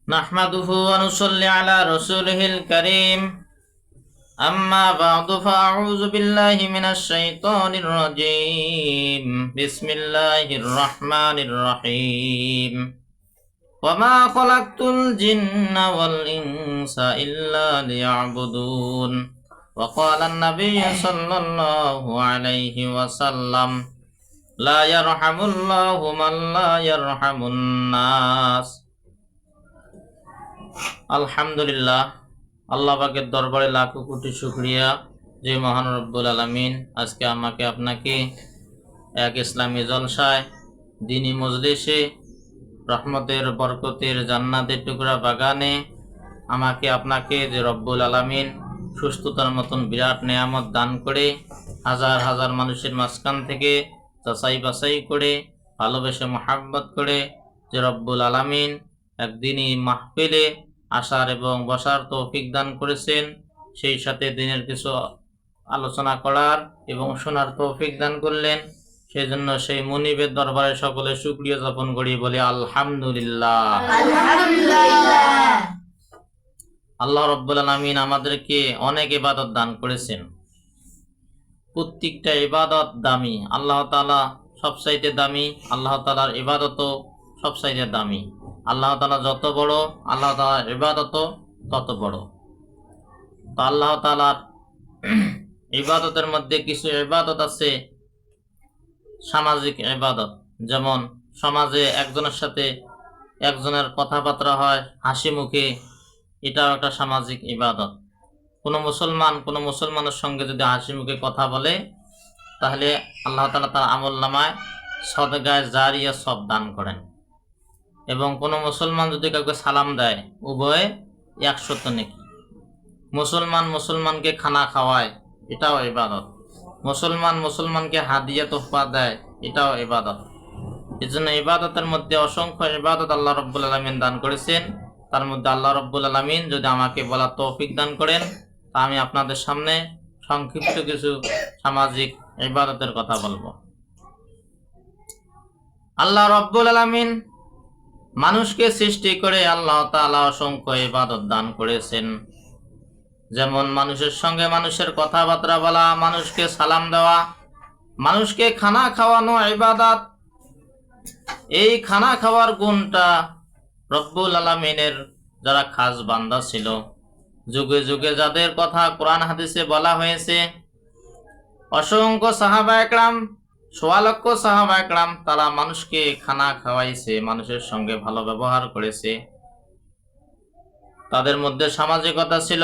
نحمده ونصلي على رسوله الكريم أما بعد فأعوذ بالله من الشيطان الرجيم بسم الله الرحمن الرحيم وما خلقت الجن والإنس إلا ليعبدون وقال النبي صلى الله عليه وسلم لا يرحم الله من لا يرحم الناس। আলহামদুলিল্লাহ, আল্লাহ পাকের দরবারে লাখো কোটি শুকরিয়া যে মহান রব্বুল আলামিন আজকে আমাকে আপনাকে এক ইসলামী জলসায় দ্বীনি মজলিসে রহমতের বরকতের জান্নাতের টুকরা বাগানে আমাকে আপনাকে যে রব্বুল আলামিন সুস্থতার মতন বিরাট নেয়ামত দান করে হাজার হাজার মানুষের মাঝখান থেকে যাচাই বাছাই করে ভালোবেসে মহাব্বত করে যে রব্বুল আলামিন একদিনই মাহফিলে আসার এবং বসার তৌফিক দান করেছেন, সেই সাথে দিনের কিছু আলোচনা করার এবং শোনার তৌফিক দান করলেন। সেই জন্য সেই মুনিবের দরবারে সকলে শুকরিয়া জ্ঞাপন করি, বলি আলহামদুলিল্লাহ। আল্লাহ রাব্বুল আলামিন আমাদেরকে অনেক ইবাদত দান করেছেন, প্রত্যেকটা ইবাদত দামি। আল্লাহ তাআলা সবচাইতে দামি, আল্লাহ তাআলার ইবাদতও সবচাইতে দামি। আল্লাহ তাআলা যত বড়, আল্লাহ তাআলার ইবাদতও তত বড়। তো আল্লাহ তাআলার ইবাদতের মধ্যে কিছু ইবাদত আছে সামাজিক ইবাদত, যেমন সমাজে একজনের সাথে একজনের কথাবার্তা হয় হাসি মুখে, এটাও একটা সামাজিক ইবাদত। কোনো মুসলমানের সঙ্গে যদি হাসি মুখে কথা বলে, তাহলে আল্লাহ তাআলা তার আমল নামায় সদকায়ে জারিয়া সব দান করেন। এবং কোনো মুসলমান যদি কাউকে সালাম দেয়, উভয়ে 100 নেকি। মুসলমানকে খানা খাওয়ায়, এটাও ইবাদত। মুসলমানকে হাদিয়া তোহফা দেয়, এটাও ইবাদত। এই জন্য ইবাদতের মধ্যে অসংখ্য ইবাদত আল্লাহ রাব্বুল আলামিন দান করেছেন। তার মধ্যে আল্লাহ রাব্বুল আলামিন যদি আমাকে বলার তৌফিক দান করেন, তা আমি আপনাদের সামনে সংক্ষিপ্ত কিছু সামাজিক ইবাদতের কথা বলবো। আল্লাহ রাব্বুল আলামিন মানুষকে সৃষ্টি করে আল্লাহ তাআলা অসংখ্য ইবাদত দান করেছেন। যেমন মানুষের সঙ্গে মানুষের কথাবার্তা বলা, মানুষকে সালাম দেওয়া, মানুষকে খানা খাওয়ানো ইবাদত। এই খানা খাওয়ার গুণটা রব্বুল আলামিনের যারা খাস বান্দা ছিল, যুগে যুগে যাদের কথা কোরআন হাদিসে বলা হয়েছে, অসংখ্য সাহাবা একরাম, 1.25 লক্ষ সাহাবা একরাম, তারা মানুষকে খানা খাওয়াইছে, মানুষের সঙ্গে ভালো ব্যবহার করেছে। তাদের মধ্যে সামাজিকতা ছিল।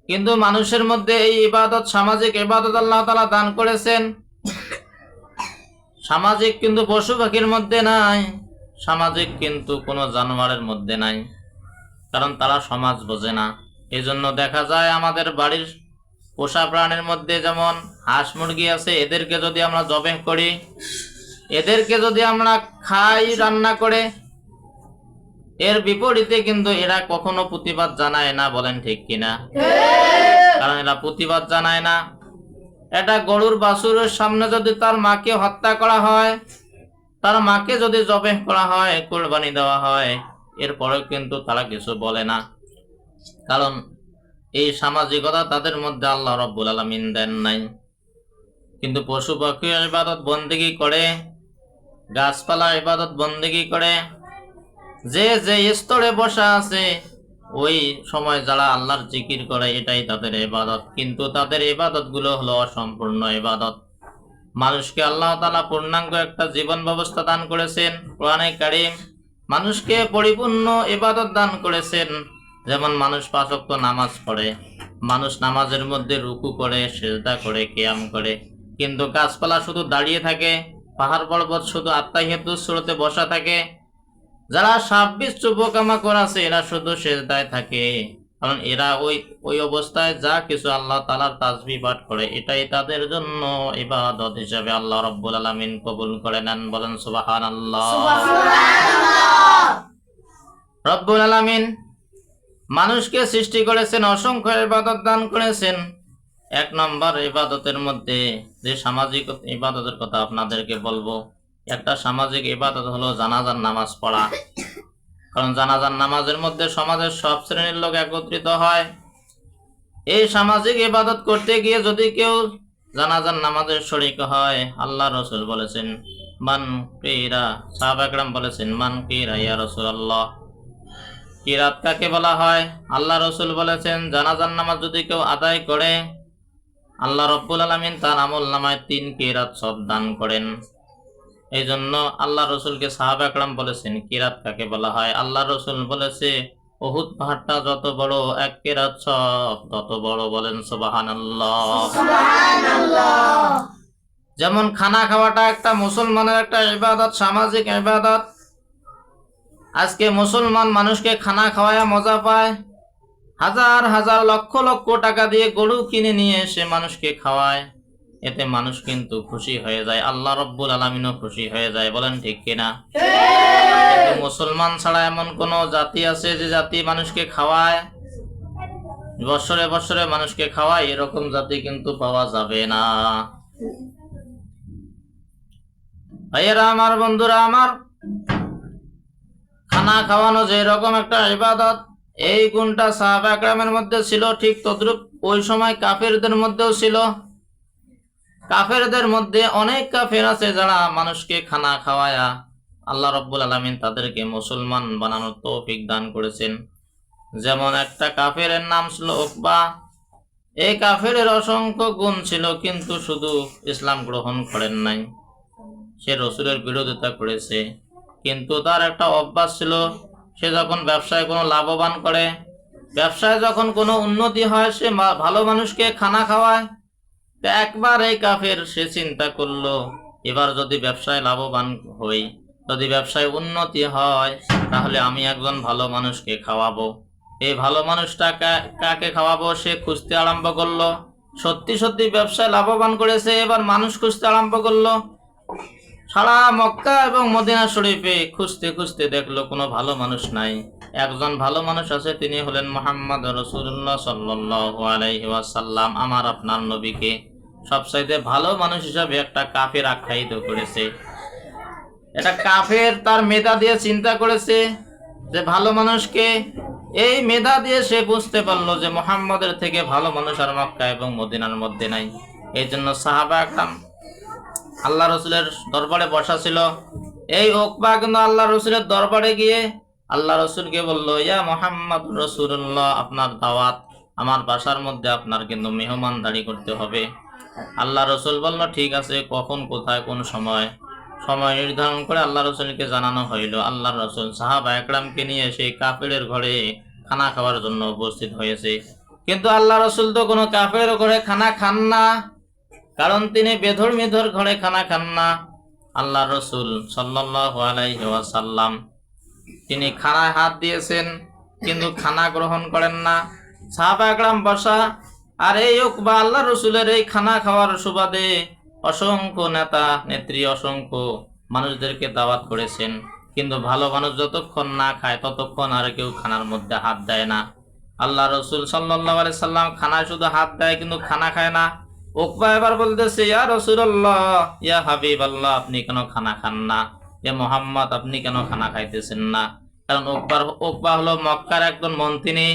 কিন্তু মানুষের মধ্যে এই ইবাদত, সামাজিক ইবাদত আল্লাহ তাআলা দান করেছেন। সামাজিক কিন্তু পশু পাখির মধ্যে নাই, সামাজিক কিন্তু কোনো জানোয়ারের মধ্যে নাই, কারণ তারা সমাজ বোঝে না। এই জন্য দেখা যায় আমাদের বাড়ির পোষা প্রাণীর মধ্যে যেমন হাঁস মুরগি আছে, এদেরকে যদি আমরা জবেহ করি, এদেরকে যদি আমরা খাই রান্না করে, এর বিপরীতে কিন্তু এরা কখনো প্রতিবাদ জানায় না। বলেন ঠিক কিনা? কারণ এরা প্রতিবাদ জানায় না। এটা গরুর বাছুরের সামনে যদি তার মাকে হত্যা করা হয়, তার মাকে যদি জবেহ করা হয়, কুরবানি দেওয়া হয়, এরপরেও কিন্তু তারা কিছু বলে না, কারণ এই সামাজিকতা তাদের মধ্যে আল্লাহ রাব্বুল আলামিন দেন নাই। কিন্তু পশু পাখি ইবাদত বন্দেগী করে, গাছপালা ইবাদত বন্দেগী করে, যে যে স্তরে বসা আছে ওই সময় যারা আল্লাহর জিকির করে, এটাই তাদের ইবাদত। কিন্তু তাদের ইবাদত গুলো হলো অসম্পূর্ণ ইবাদত। মানুষকে আল্লাহ তাআলা পূর্ণাঙ্গ একটা জীবন ব্যবস্থা দান করেছেন। কোরআনে কারীম মানুষকে পরিপূর্ণ ইবাদত দান করেছেন। যেমন মানুষ 5 ওয়াক্ত নামাজ পড়ে, মানুষ নামাজের মধ্যে রুকু করে, সিজদা করে, কিয়াম করে। কিন্তু গাছপালা শুধু দাঁড়িয়ে থাকে, পাহাড় পর্বত শুধু আত্তাহিয়াতুস সূরাতে বসা থাকে। যারা 26 পোকামাকড় আছে, এরা শুধু সিজদায় থাকে, কারণ এরা ওই অবস্থায় যা কিছু আল্লাহ তাআলার তাসবিহ পাঠ করে, এটাই তাদের জন্য ইবাদত হিসেবে আল্লাহ রাব্বুল আলামিন কবুল করে নেন। বলেন সুবহানাল্লাহ। রব্বুল আলামিন মানুষকে সৃষ্টি করেছেন, অসংখ্য ইবাদত দান করেছেন। 1 নম্বর ইবাদতের মধ্যে যে সামাজিক ইবাদতের কথা আপনাদেরকে বলবো, একটা সামাজিক ইবাদত হলো জানাজার নামাজ পড়া। কারণ জানাজার নামাজের মধ্যে সমাজের সব শ্রেণীর লোক একত্রিত হয়। এই সামাজিক ইবাদত করতে গিয়ে যদি কেউ জানাজার নামাজের শরীক হয়, আল্লাহ রসুল বলেছেন মান কিরা, সাহাবা একরাম বলেছেন মান কিরা ইয়া রাসূলুল্লাহ, কিরাত কাকে বলা হয়? আল্লাহ রসুল বলেছেন জানাজার নামাজ যদি কেউ আদায় করে, আল্লাহ রব্বুল আলামিন তার আমল নামায় 3 কিরাত সব দান করেন। এই জন্য আল্লাহ রসুলকে সাহাবা একরাম বলেছেন কিরাত কাকে বলা হয়। আল্লাহ রসুল বলেছে উহুদ পাহাড়টা যত বড়, 1 কিরাত সব তত বড়। বলেন সুবহানাল্লাহ। যেমন খানা খাওয়াটা একটা মুসলমানের একটা ইবাদত, সামাজিক ইবাদত। আজকে মুসলমান মানুষকে খানা খাওয়ায় মজা পায়, হাজার হাজার লক্ষ লক্ষ টাকা দিয়ে গরু কিনে নিয়ে এসে মানুষকে খাওয়ায়। এতে মানুষ কিন্তু খুশি হয়ে যায়, আল্লাহ রব্বুল আলামিনও খুশি হয়ে যায়। বলেন ঠিক কিনা? কিন্তু মুসলমান ছাড়া এমন কোন জাতি আছে যে জাতি মানুষকে খাওয়ায়, বছরে বছরে মানুষকে খাওয়ায়? এরকম জাতি কিন্তু পাওয়া যাবে না। ভাইয়েরা আমার, বন্ধুরা আমার, খানা খাওয়ানো যে এরকম একটা ইবাদত, এই গুণটা সাহাবা একরামের মধ্যে ছিল, ঠিক তদ্রূপ ওই সময় কাফেরদের মধ্যেও ছিল। কাফেরদের মধ্যে অনেক কাফের আছে যারা মানুষকে খানা খাওয়ায়া আল্লাহ রব্বুল আলামিন তাদেরকে মুসলমান বানানোর তৌফিক দান করেছেন। যেমন একটা কাফেরের নাম ছিল উকবা। এই কাফেরের অসংখ্য গুণ ছিল, কিন্তু শুধু ইসলাম গ্রহণ করেন নাই, সে রসুলের বিরোধিতা করেছে। কিন্তু তার একটা অভ্যাস ছিল, সে যখন ব্যবসায় কোনো লাভবান করে, ব্যবসায় যখন কোনো উন্নতি হয়, সে ভালো মানুষকে খানা খাওয়ায়। একবার এই কাফের সে চিন্তা করলো, এবার যদি ব্যবসায় লাভবান হই, যদি ব্যবসায় উন্নতি হয়, তাহলে আমি একজন ভালো মানুষকে খাওয়াবো। এই ভালো মানুষটা কাকে খাওয়াবো সে খুঁজতে আরম্ভ করলো। সত্যি সত্যি ব্যবসায় লাভবান করেছে, এবার মানুষ খুঁজতে আরম্ভ করলো। সারা মক্কা এবং মদিনা শরীফে খুঁজতে খুঁজতে দেখলো কোনো ভালো মানুষ নাই। একজন ভালো মানুষ আছে, তিনি হলেন মুহাম্মদ রাসূলুল্লাহ সাল্লাল্লাহু আলাইহি ওয়াসাল্লাম। আমার আপনার নবীকে সবচাইতে ভালো মানুষ হিসাবে একটা কাফের আখ্যায়িত করেছে। এটা কাফের তার মেধা দিয়ে চিন্তা করেছে যে ভালো মানুষকে, এই মেধা দিয়ে সে বুঝতে পারলো যে মুহাম্মদের থেকে ভালো মানুষ আর মক্কা এবং মদিনার মধ্যে নাই। এই জন্য সাহাবা একরাম আল্লাহ রসুলের দরবারে বসা ছিল। এই উকবা কিন্তু আল্লাহ রসুলের দরবারে গিয়ে আল্লাহ রসুলকে বললো, ইয়া মুহাম্মদ রাসূলুল্লাহ, আপনার দাওয়াত, আমার বাসার মধ্যে আপনার কিন্তু মেহমানদারি করতে হবে। আল্লাহ রসুল বলল ঠিক আছে, কখন, কোথায়, কোন সময় নির্ধারণ করে আল্লাহ রসুলকে জানানো হইল। আল্লাহ রসুল সাহাবা একরামকে নিয়ে সেই কাফেরের ঘরে খানা খাওয়ার জন্য উপস্থিত হয়েছে। কিন্তু আল্লাহ রসুল তো কোনো কাফেরের ঘরে খানা খান না, কারণ তিনি বেধর্মীদের ঘরে খানা খান না। আল্লাহ রসুল সাল্লাল্লাহু আলাইহি ওয়াসাল্লাম তিনি খানায় হাত দিয়েছেন, কিন্তু খানা গ্রহণ করেন না। সাহাবা একরাম বসা, আর এই উকবা আল্লাহ রসুলের এই খানা খাওয়ার সুবাদে অসংখ্য নেতা নেত্রী, অসংখ্য মানুষদেরকে দাওয়াত করেছেন। কিন্তু ভালো মানুষ যতক্ষণ না খায় ততক্ষণ আর কেউ খানার মধ্যে হাত দেয় না। আল্লাহ রসুল সাল্লাল্লাহু আলাইহি সাল্লাম খানায় শুধু হাত দেয়, কিন্তু খানা খায় না। উকবা এবার বলতেছে, ইয়া রাসূলুল্লাহ, ইয়া হাবিবাল্লাহ, আপনি কেন খানা খান না? ইয়া মুহাম্মদ, আপনি কেন খানা খাইতেছেন না? কারণ উকবা হলো মক্কার একজন মন্ত্রী,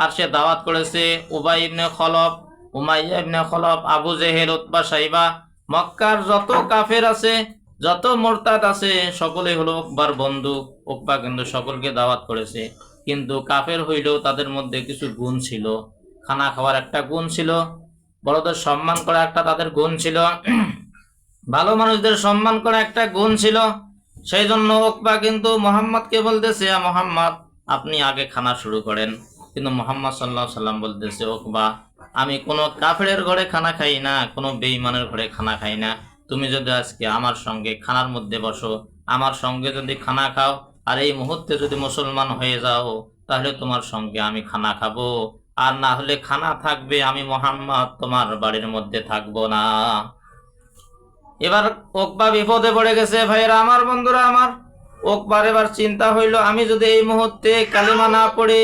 আর সে দাওয়াত করেছে উবাই ইবনে খলফ, উমাইয়া ইবনে খলফ, আবু জেহেল, উতবা, সাইবা, মক্কার যত কাফের আছে, যত মুরতাদ আছে, সকলেই হলো উকবার বন্ধু। উকবা কিন্তু সকলকে দাওয়াত করেছে, কিন্তু কাফের হইলেও তাদের মধ্যে কিছু গুণ ছিল। খানা খাওয়ার একটা গুণ ছিল, বড়দের সম্মান করা একটা তাদের গুণ ছিল, ভালো মানুষদের সম্মান করা একটা গুণ ছিল। সেই জন্য উকবা কিন্তু মুহাম্মদকে বলতেছে, মুহাম্মদ, আপনি আগে খানা শুরু করেন। কিন্তু মুহাম্মদ সাল্লাল্লাহু আলাইহি সাল্লাম বলতেছে, উকবা, আমি কোনো কাফেরের ঘরে খানা খাই না, কোনো বেঈমানের ঘরে খানা খাই না। তুমি যদি আজকে আমার সঙ্গে খানার মধ্যে বসো, আমার সঙ্গে যদি খানা খাও, আর এই মুহূর্তে যদি মুসলমান হয়ে যাও, তাহলে তোমার সঙ্গে আমি খানা খাবো। আর না হলে খানা থাকবে, আমি মুহাম্মদ তোমার বাড়ির মধ্যে থাকবো না। এবার উকবা বিপদে পড়ে গেছে। ভাইয়েরা আমার, বন্ধুরা আমার, উকবার এবার চিন্তা হইল, আমি যদি এই মুহূর্তে কালিমা না পড়ি,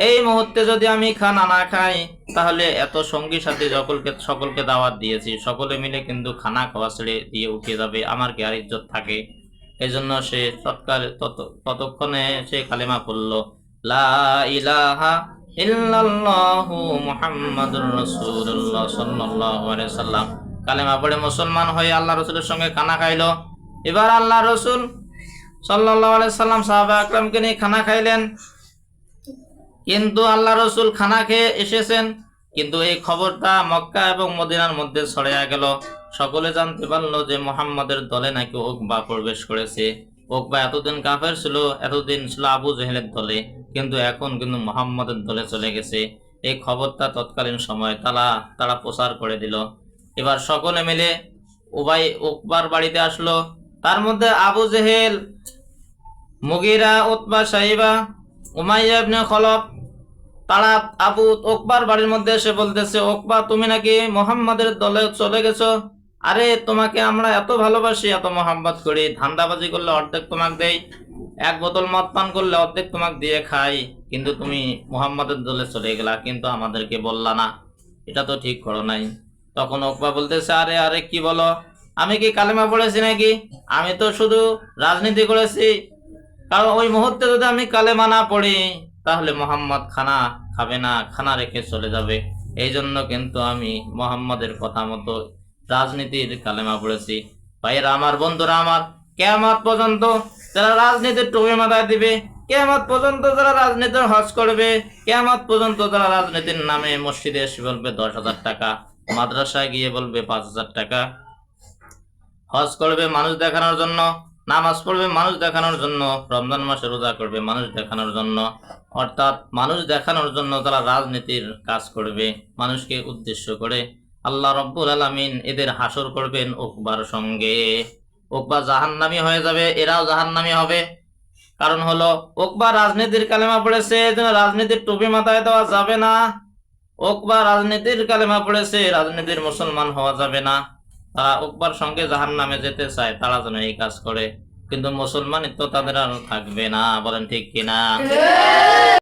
এই মুহূর্তে যদি আমি খানা না খাই, তাহলে এত সঙ্গী সাথী সকলকে দাওয়াত দিয়েছি, সকলে মিলে কিন্তু খানা খাওয়া ছেড়ে দিয়ে উঠে যাবে, আমার কি আর ইজ্জত থাকে? এই জন্য সে ততক্ষণে সে কালেমা পড়ল, লা ইলাহা ইল্লাল্লাহু মুহাম্মাদুর রাসূলুল্লাহ সাল্লাল্লাহু আলাইহি সাল্লাম। কালেমা পড়ে মুসলমান হয়ে আল্লাহ রসুলের সঙ্গে খানা খাইলো। এবার আল্লাহ রসুল সাল্লাল্লাহু আলাইহি সাল্লাম সাহাবা আকরামকে নিয়ে খানা খাইলেন। কিন্তু আল্লাহ রসুল খানা খেয়ে এসেছেন, কিন্তু এই খবরটা মক্কা এবং মদিনার মধ্যে ছড়িয়ে গেল। সকলে জানতে পারলো যে মুহাম্মাদের দলে নাকি উকবা প্রবেশ করেছে। উকবা এতদিন কাফের ছিল, এতদিন ছিল আবু জেহেলের দলে, কিন্তু এখন কিন্তু মুহাম্মাদের দলে চলে গেছে। এই খবরটা তৎকালীন সময় তারা প্রচার করে দিল। এবার সকলে মিলে উকবার বাড়িতে আসলো। তার মধ্যে আবু জেহেল, মুগিরা, উতবা, সাইবা, উমাইয়া ইবনে খলফ, তারা উকবার বাড়ির মধ্যে এসে বলতেছে, উকবা তুমি নাকি মুহাম্মাদের দলে চলে গেছো। আরে তোমাকে আমরা এত ভালোবাসি, এত মোহাম্মত করি, ধান্দাবাজি করলে অর্ধেক তোমাকে দেই, এক বোতল মদ পান করলে অর্ধেক তোমাকে দিয়ে খাই, কিন্তু তুমি মুহাম্মাদের দলে চলে গেলা, কিন্তু আমাদেরকে বললা না, এটা তো ঠিক করো নাই। তখন উকবা বলতেছে, আরে আরে কি বলো, আমি কি কালেমা পড়েছি নাকি? আমি তো শুধু রাজনীতি করেছি। কারণ ওই মুহূর্তে যদি আমি কালেমা না পড়ি তাহলে মোহাম্মদ খানা খাবে না, খানা রেখে চলে যাবে। এই জন্য কিন্তু আমি মোহাম্মদের কথা মতো রাজনীতির কালেমা পড়েছি। ভাইয়েরা আমার, বন্ধুরা আমার, কিয়ামত পর্যন্ত যারা রাজনীতির টুপি মাথায় দিবে, কিয়ামত পর্যন্ত যারা রাজনীতির হজ করবে, কিয়ামত পর্যন্ত যারা রাজনীতির নামে মসজিদে এসে বলবে 10,000 টাকা, মাদ্রাসায় গিয়ে বলবে 5,000 টাকা, হজ করবে মানুষ দেখানোর জন্য, নামাজ পড়বে মানুষ দেখানোর জন্য, রমজান মাসে রোজা করবে মানুষ দেখানোর জন্য, অর্থাৎ মানুষ দেখানোর জন্য তারা রাজনীতির কাজ করবে মানুষকে উদ্দেশ্য করে, আল্লাহ রব্বুল আলামিন এদের হাসর করবেন উকবার সঙ্গে। উকবা জাহান্নামী হয়ে যাবে, এরাও জাহান্নামী হবে। কারণ হলো উকবা রাজনীতির কালেমা পড়েছে, এজন্য রাজনীতির টুপি মাথায় দেওয়া যাবে না। উকবা রাজনীতির কালেমা পড়েছে, রাজনীতির মুসলমান হওয়া যাবে না। তারা উকবার সঙ্গে জাহান্নামে যেতে চায়, তারা যেন এই কাজ করে, কিন্তু মুসলমানিত্ব তাদের আর থাকবে না। বলেন ঠিক কিনা?